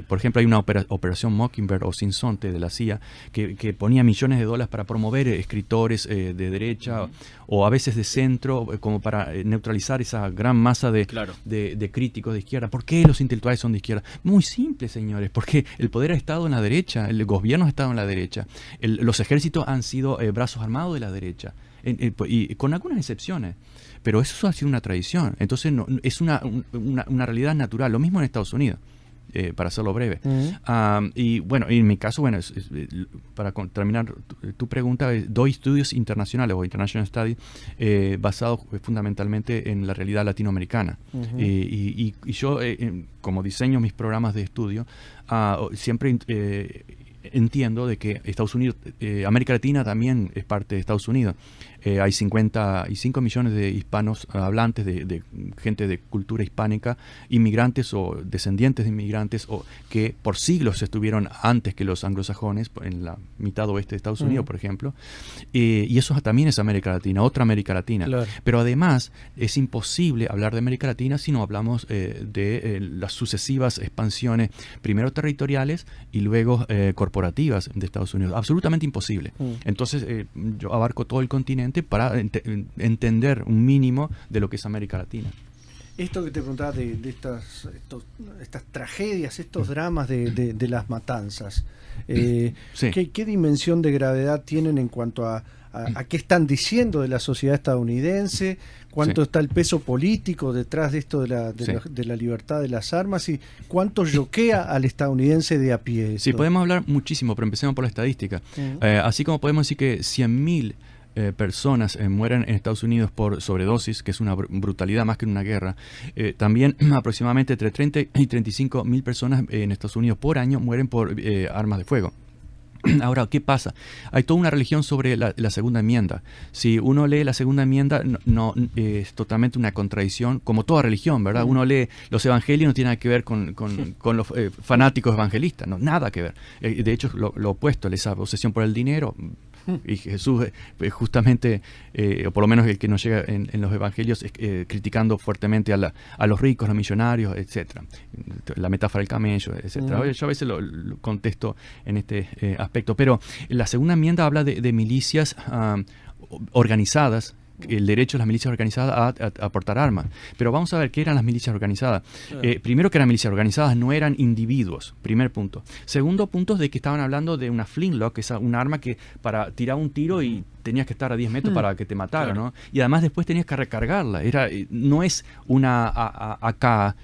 Por ejemplo, hay una operación Mockingbird o Sinsonte de la CIA que ponía millones de dólares para promover escritores de derecha o a veces de centro, como para neutralizar esa gran masa de críticos de izquierda. ¿Por qué los intelectuales son de izquierda? Muy simple, señores, porque el poder ha estado en la derecha, el gobierno ha estado en la derecha, los ejércitos han sido brazos armados de la derecha, y con algunas excepciones, pero eso ha sido una tradición. Entonces es una realidad natural. Lo mismo en Estados Unidos, para hacerlo breve. Y bueno, en mi caso, para terminar tu pregunta, doy estudios internacionales o International Studies basados fundamentalmente en la realidad latinoamericana. Y yo, como diseño mis programas de estudio, siempre entiendo de que Estados Unidos, América Latina también es parte de Estados Unidos. Hay 55 millones de hispanos hablantes, de gente de cultura hispánica, inmigrantes o descendientes de inmigrantes, o que por siglos estuvieron antes que los anglosajones, en la mitad oeste de Estados Unidos, por ejemplo. Y eso también es América Latina, otra América Latina. Claro. Pero además es imposible hablar de América Latina si no hablamos de las sucesivas expansiones, primero territoriales y luego corporativas de Estados Unidos. Absolutamente imposible. Entonces yo abarco todo el continente para entender un mínimo de lo que es América Latina. Esto que te preguntaba de estas tragedias, estos dramas de las matanzas, sí. ¿qué dimensión de gravedad tienen en cuanto a qué están diciendo de la sociedad estadounidense? ¿Cuánto está el peso político detrás de esto de la libertad de las armas? ¿Y cuánto choquea al estadounidense de a pie? Sí, podemos hablar muchísimo, pero empecemos por la estadística. Así como podemos decir que 100.000 personas mueren en Estados Unidos por sobredosis, que es una brutalidad más que en una guerra. También aproximadamente entre 30 y 35 mil personas en Estados Unidos por año mueren por armas de fuego. Ahora, ¿qué pasa? Hay toda una religión sobre la segunda enmienda. Si uno lee la segunda enmienda, no es totalmente una contradicción, como toda religión, ¿verdad? Uno lee los evangelios, no tiene nada que ver con los fanáticos evangelistas, no, nada que ver. De hecho, lo opuesto, esa obsesión por el dinero. Y Jesús justamente, o por lo menos el que nos llega en los evangelios, criticando fuertemente a los ricos, a los millonarios, etcétera. La metáfora del camello, etcétera. Yo a veces lo contesto en este aspecto, pero la segunda enmienda habla de milicias organizadas, el derecho de las milicias organizadas a portar armas. Pero vamos a ver qué eran las milicias organizadas. Primero, que eran milicias organizadas, no eran individuos. Primer punto. Segundo punto, de que estaban hablando de una flintlock, que es un arma que para tirar un tiro y tenías que estar a 10 metros para que te matara, ¿no? Y además después tenías que recargarla. No es una AK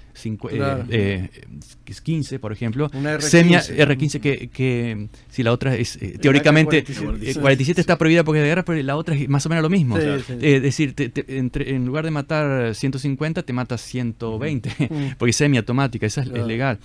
15, por ejemplo. Una R15 que si la otra es teóricamente 47 está prohibida porque es de guerra, pero la otra es más o menos lo mismo. Es decir, en lugar de matar 150 te matas 120 porque es semiautomática, esa es legal.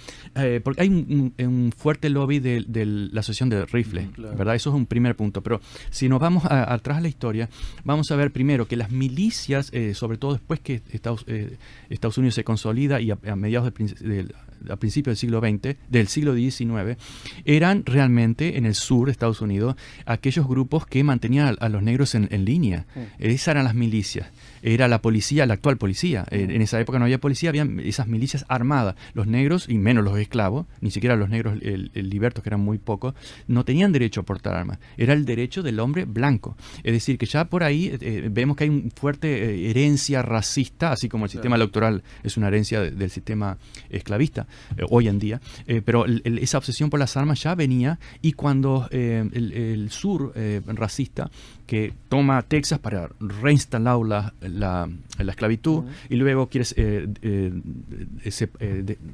Porque hay un fuerte lobby de la asociación de rifles, ¿verdad? Eso es un primer punto. Pero si nos vamos atrás de la historia, vamos a ver primero que las milicias, sobre todo después que Estados Unidos se consolida y a mediados a principios del siglo XX, del siglo XIX, eran realmente en el sur de Estados Unidos aquellos grupos que mantenían a los negros en línea. Esas eran las milicias. Era la policía, la actual policía. En esa época no había policía, había esas milicias armadas. Los negros, y menos los esclavos, ni siquiera los negros libertos, que eran muy pocos, no tenían derecho a portar armas. Era el derecho del hombre blanco. Es decir, que ya por ahí vemos que hay una fuerte herencia racista, así como el sistema electoral es una herencia del sistema esclavista. hoy en día, pero esa obsesión por las armas ya venía, y cuando el sur racista, que toma Texas para reinstalar la esclavitud, y luego quiere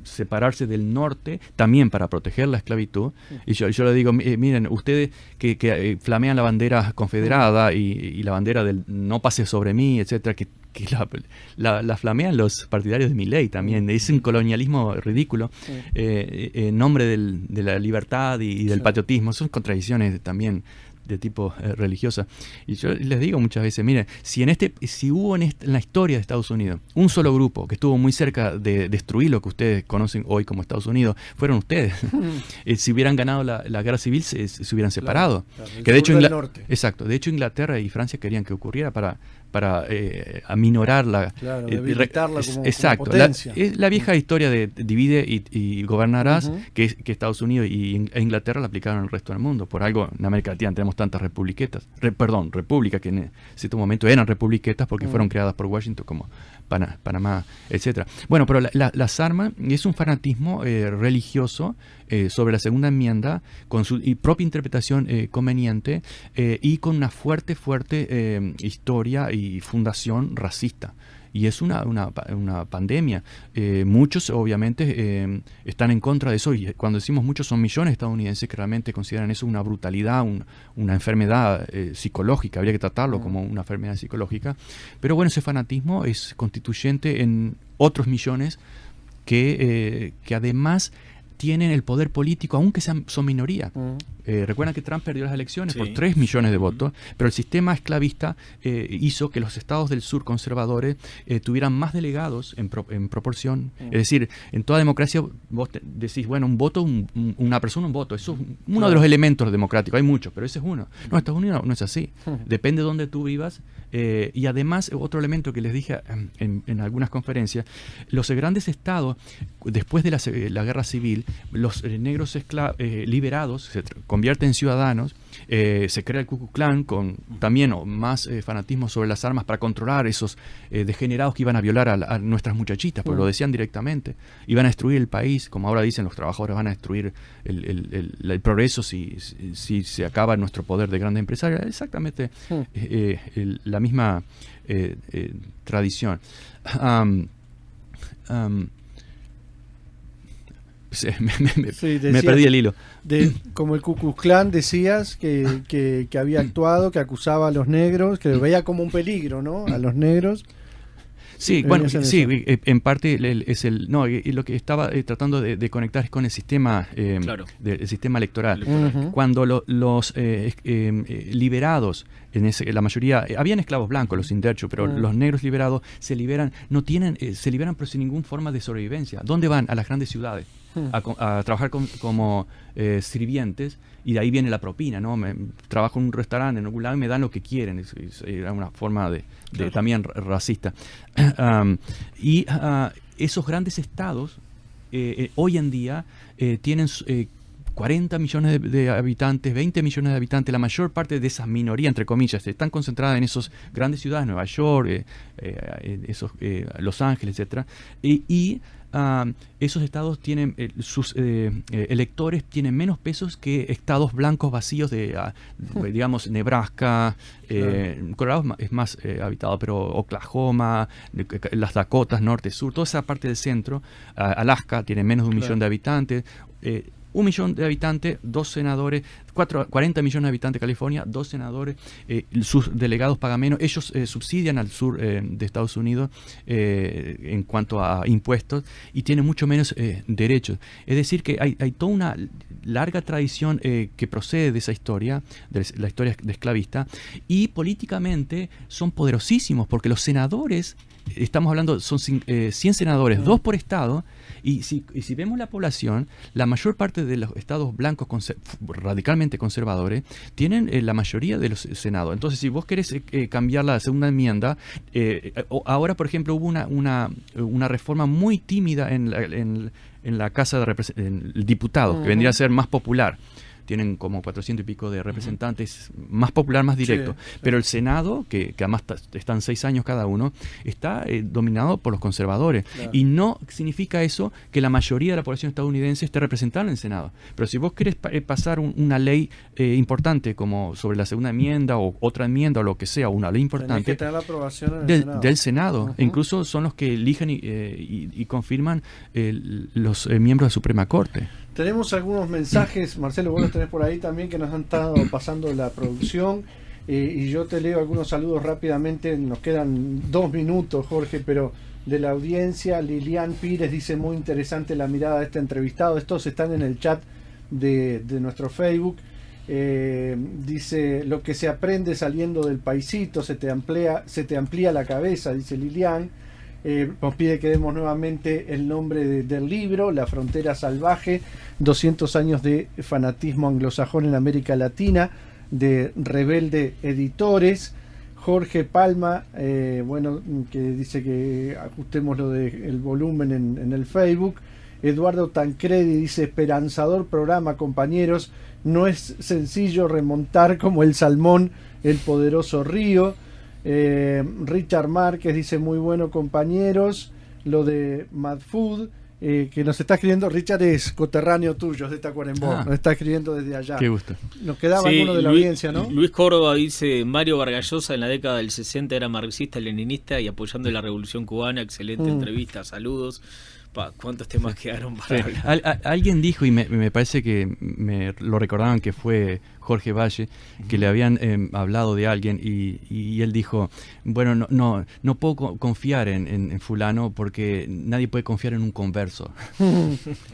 separarse del norte también para proteger la esclavitud, y yo le digo, miren, ustedes que flamean la bandera confederada y la bandera del no pase sobre mí, etcétera, que la flamean los partidarios de Milei también. Es un colonialismo ridículo, en nombre de la libertad y del patriotismo. Son contradicciones también de tipo religiosa. Y yo les digo muchas veces, miren, si hubo en la historia de Estados Unidos un solo grupo que estuvo muy cerca de destruir lo que ustedes conocen hoy como Estados Unidos, fueron ustedes. Si hubieran ganado la guerra civil, se hubieran separado. Claro, que de hecho norte. Exacto. De hecho, Inglaterra y Francia querían que ocurriera para aminorar debilitarla como exacto, potencia. La vieja historia de divide y gobernarás, que Estados Unidos e Inglaterra la aplicaron al resto del mundo. Por algo en América Latina tenemos tantas repúblicas que en cierto momento eran republiquetas porque fueron creadas por Washington, como Panamá, etcétera. Bueno, pero las armas es un fanatismo religioso sobre la segunda enmienda, con su propia interpretación conveniente, y con una fuerte historia y fundación racista. Y es una pandemia. Muchos, obviamente, están en contra de eso. Y cuando decimos muchos, son millones de estadounidenses que realmente consideran eso una brutalidad, una enfermedad psicológica. Habría que tratarlo como una enfermedad psicológica. Pero bueno, ese fanatismo es constituyente en otros millones que además tienen el poder político, aunque son minoría. Recuerdan que Trump perdió las elecciones por 3 millones de votos, pero el sistema esclavista hizo que los estados del sur conservadores tuvieran más delegados en proporción. Es decir, en toda democracia vos decís, bueno, un voto, una persona, un voto. Eso es uno de los elementos democráticos. Hay muchos, pero ese es uno. No, en Estados Unidos no es así. Depende de dónde tú vivas. Y además, otro elemento que les dije en algunas conferencias, los grandes estados, después de la guerra civil, los negros liberados se convierten en ciudadanos, se crea el Ku Klux Klan con también más fanatismo sobre las armas para controlar esos degenerados que iban a violar a nuestras muchachitas, porque lo decían directamente, iban a destruir el país, como ahora dicen los trabajadores, van a destruir el progreso si se acaba nuestro poder de grandes empresarios. Exactamente la misma tradición. Me perdí el hilo. Como el Ku Klux Klan, decías que había actuado, que acusaba a los negros, que veía como un peligro, ¿no? A los negros. Sí, bueno, sí, en parte lo que estaba tratando de conectar es con el sistema, el sistema electoral. Cuando los liberados, la mayoría, habían esclavos blancos, los inderchos, pero los negros liberados se liberan, se liberan pero sin ninguna forma de sobrevivencia. ¿Dónde van? A las grandes ciudades, a trabajar como sirvientes, y de ahí viene la propina, ¿no? Trabajo en un restaurante en algún lado y me dan lo que quieren. Era una forma de también racista. Y esos grandes estados hoy en día tienen 40 millones de habitantes, 20 millones de habitantes. La mayor parte de esas minorías, entre comillas, están concentradas en esas grandes ciudades, Nueva York, Los Ángeles, etcétera. Y esos estados tienen, sus electores tienen menos pesos que estados blancos vacíos digamos, Nebraska, Colorado es más habitado, pero Oklahoma, las Dakotas, norte, sur, toda esa parte del centro, Alaska tiene menos de 1 millón de habitantes. 1 millón de habitantes, 2 senadores, 40 millones de habitantes de California, 2 senadores, sus delegados pagan menos, ellos subsidian al sur de Estados Unidos en cuanto a impuestos y tienen mucho menos derechos. Es decir, que hay toda una larga tradición que procede de esa historia, de la historia esclavista, y políticamente son poderosísimos porque los senadores, estamos hablando, son 100 senadores, 2 por estado, y si vemos la población, la mayor parte de los estados blancos radicalmente conservadores tienen la mayoría de los senados. Entonces, si vos querés cambiar la segunda enmienda, ahora, por ejemplo, hubo una reforma muy tímida en la Casa de Representantes, el diputado, que vendría a ser más popular. tienen como 400 y pico de representantes, más popular, más directo. Sí. Pero el Senado, que además están 6 años cada uno, está dominado por los conservadores. Claro. Y no significa eso que la mayoría de la población estadounidense esté representada en el Senado. Pero si vos querés pasar una ley importante como sobre la segunda enmienda o otra enmienda o lo que sea, una ley importante, tenés que tener la aprobación del Senado. E incluso son los que eligen y confirman los miembros de la Suprema Corte. Tenemos algunos mensajes, Marcelo, vos los tenés por ahí también, que nos han estado pasando la producción, y yo te leo algunos saludos rápidamente. Nos quedan 2 minutos, Jorge, pero de la audiencia. Lilian Pires dice: muy interesante la mirada de este entrevistado. Estos están en el chat de nuestro Facebook. Dice: lo que se aprende saliendo del paisito, se te amplía la cabeza, dice Lilian. Nos pide que demos nuevamente el nombre del libro, La Frontera Salvaje, 200 años de fanatismo anglosajón en América Latina, de Rebelde Editores. Jorge Palma, que dice que ajustemos lo del volumen en el Facebook. Eduardo Tancredi dice: esperanzador programa, compañeros, no es sencillo remontar como el salmón el poderoso río. Richard Márquez dice: muy bueno, compañeros. Lo de Mad Food, que nos está escribiendo. Richard es coterráneo tuyo, es de Tacuarembó. Nos está escribiendo desde allá. Qué gusto. Nos quedaba alguno de la audiencia, ¿no? Luis Córdoba dice: Mario Vargas Llosa en la década del 60 era marxista-leninista y apoyando la Revolución Cubana. Excelente entrevista, saludos. ¿Cuántos temas quedaron para hablar? Alguien dijo, y me parece que me lo recordaban, que fue Jorge Valle, que le habían hablado de alguien y él dijo: bueno, no puedo confiar en fulano porque nadie puede confiar en un converso.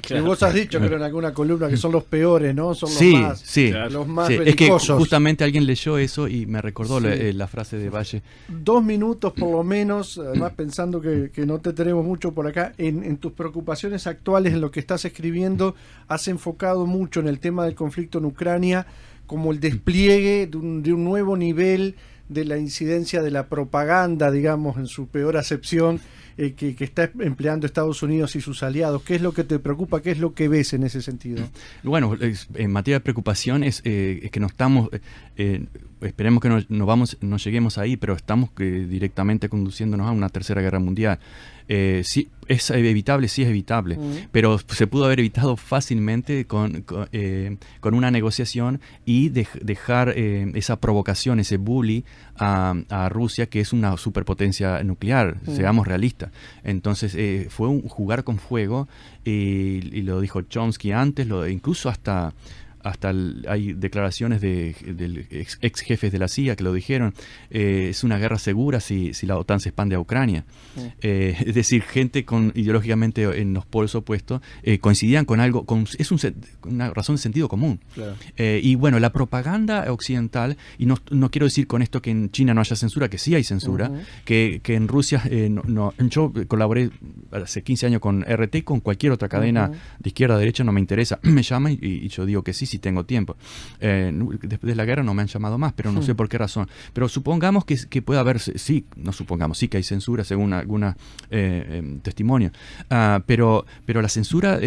Claro. Y vos has dicho, creo, en alguna columna, que son los peores, ¿no? Son los más belicosos. Es que justamente alguien leyó eso y me recordó la frase de Valle. 2 minutos por lo menos, además pensando que no te tenemos mucho por acá. En tus preocupaciones actuales, en lo que estás escribiendo, has enfocado mucho en el tema del conflicto en Ucrania como el despliegue de un nuevo nivel de la incidencia de la propaganda, digamos, en su peor acepción, que está empleando Estados Unidos y sus aliados. ¿Qué es lo que te preocupa? ¿Qué es lo que ves en ese sentido? Bueno, en materia de preocupación es que no estamos... esperemos que no lleguemos ahí, pero estamos directamente conduciéndonos a una tercera guerra mundial. Sí, es evitable, pero se pudo haber evitado fácilmente con una negociación y dejar esa provocación, ese bully a Rusia, que es una superpotencia nuclear, seamos realistas. Entonces fue un jugar con fuego, y lo dijo Chomsky antes, incluso hasta hay declaraciones del ex jefes de la CIA que lo dijeron. Es una guerra segura si la OTAN se expande a Ucrania. Es decir, gente ideológicamente en los polos opuestos coincidían con algo, es una razón de sentido común. Claro. Y bueno, la propaganda occidental, y no quiero decir con esto que en China no haya censura, que sí hay censura, que en Rusia yo colaboré hace 15 años con RT, con cualquier otra cadena de izquierda a derecha, no me interesa, me llaman y yo digo que sí, si tengo tiempo. Después de la guerra no me han llamado más, pero no sé por qué razón. Pero supongamos que pueda haber, sí que hay censura según algunos testimonios, pero la censura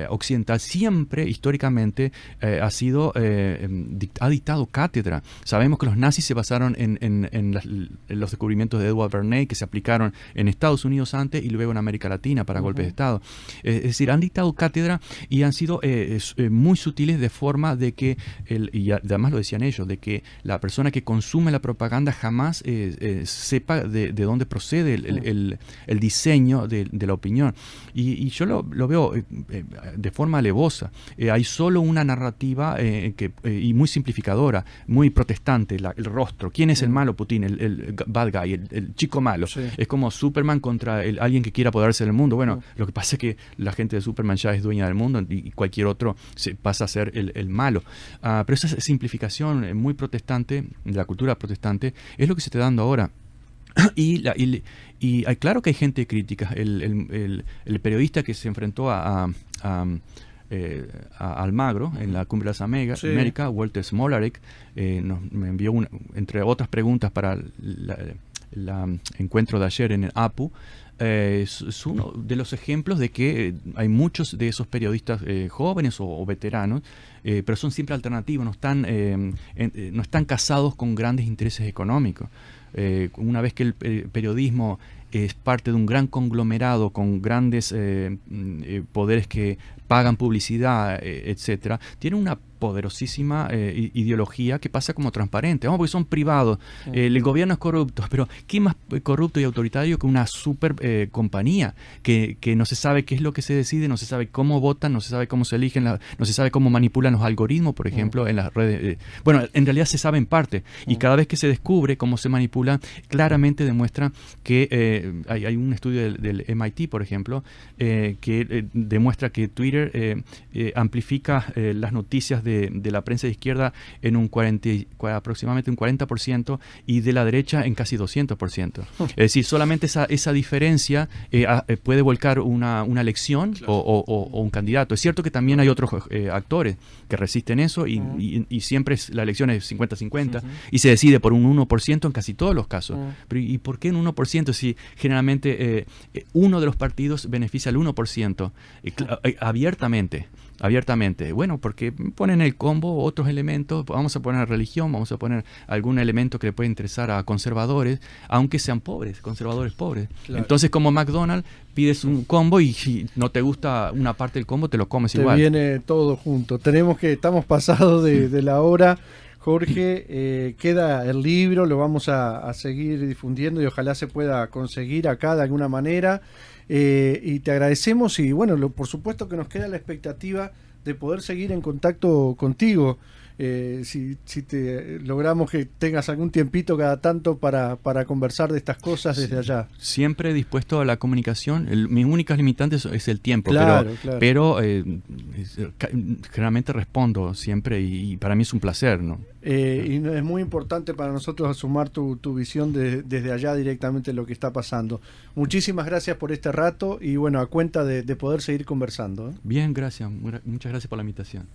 occidental siempre, históricamente, ha dictado cátedra. Sabemos que los nazis se basaron en los descubrimientos de Edward Bernays, que se aplicaron en Estados Unidos antes y luego en América Latina para golpes de Estado. Es decir, han dictado cátedra y han sido muy sutiles, de forma de que, y además lo decían ellos, de que la persona que consume la propaganda jamás sepa de dónde procede el diseño de la opinión. Y yo lo veo de forma alevosa. Hay solo una narrativa y muy simplificadora, muy protestante, el rostro. ¿Quién es el malo? Putin, el bad guy, el chico malo. Sí. Es como Superman contra alguien que quiera apoderarse del mundo. Bueno, lo que pasa es que la gente de Superman ya es dueña del mundo y cualquier otro pasa a ser el malo. Pero esa simplificación muy protestante, de la cultura protestante, es lo que se está dando ahora. Y claro que hay gente crítica. El periodista que se enfrentó a Almagro en la Cumbre de las Américas, Walter Smolarek, me envió entre otras preguntas para el encuentro de ayer en el APU. es uno de los ejemplos de que hay muchos de esos periodistas jóvenes o veteranos, pero son siempre alternativos, no están casados con grandes intereses económicos. Una vez que el periodismo es parte de un gran conglomerado con grandes poderes que pagan publicidad, etcétera, tiene una poderosísima ideología que pasa como transparente. Vamos, porque son privados. El gobierno es corrupto, pero ¿qué más corrupto y autoritario que una super compañía que no se sabe qué es lo que se decide, no se sabe cómo votan, no se sabe cómo se eligen, no se sabe cómo manipulan los algoritmos, por ejemplo, en las redes? Bueno, en realidad se sabe en parte, y cada vez que se descubre cómo se manipula, claramente demuestra que hay un estudio del MIT, por ejemplo, que demuestra que Twitter amplifica las noticias de la prensa de izquierda en aproximadamente un 40%, y de la derecha en casi 200%. Es decir, solamente esa diferencia puede volcar una elección, claro, o un candidato. Es cierto que también hay otros actores que resisten eso, y siempre la elección es 50-50, y se decide por un 1% en casi todos los casos. Pero ¿y por qué un 1% si generalmente uno de los partidos beneficia al 1%? Abiertamente. Bueno, porque ponen el combo otros elementos, vamos a poner religión, vamos a poner algún elemento que le puede interesar a conservadores, aunque sean pobres, conservadores pobres. Claro. Entonces, como McDonald's, pides un combo y si no te gusta una parte del combo, te lo comes igual. Te viene todo junto. Estamos pasados de la hora. Jorge, queda el libro, lo vamos a seguir difundiendo y ojalá se pueda conseguir acá de alguna manera. Y te agradecemos, y bueno, por supuesto que nos queda la expectativa de poder seguir en contacto contigo. Si logramos que tengas algún tiempito cada tanto para conversar de estas cosas desde allá. Siempre dispuesto a la comunicación. Mis únicas limitantes es el tiempo, claro. pero generalmente respondo siempre, y para mí es un placer, ¿no? Y es muy importante para nosotros sumar tu visión desde allá directamente lo que está pasando. Muchísimas gracias por este rato, y bueno, a cuenta de poder seguir conversando. Bien, gracias. Muchas gracias por la invitación.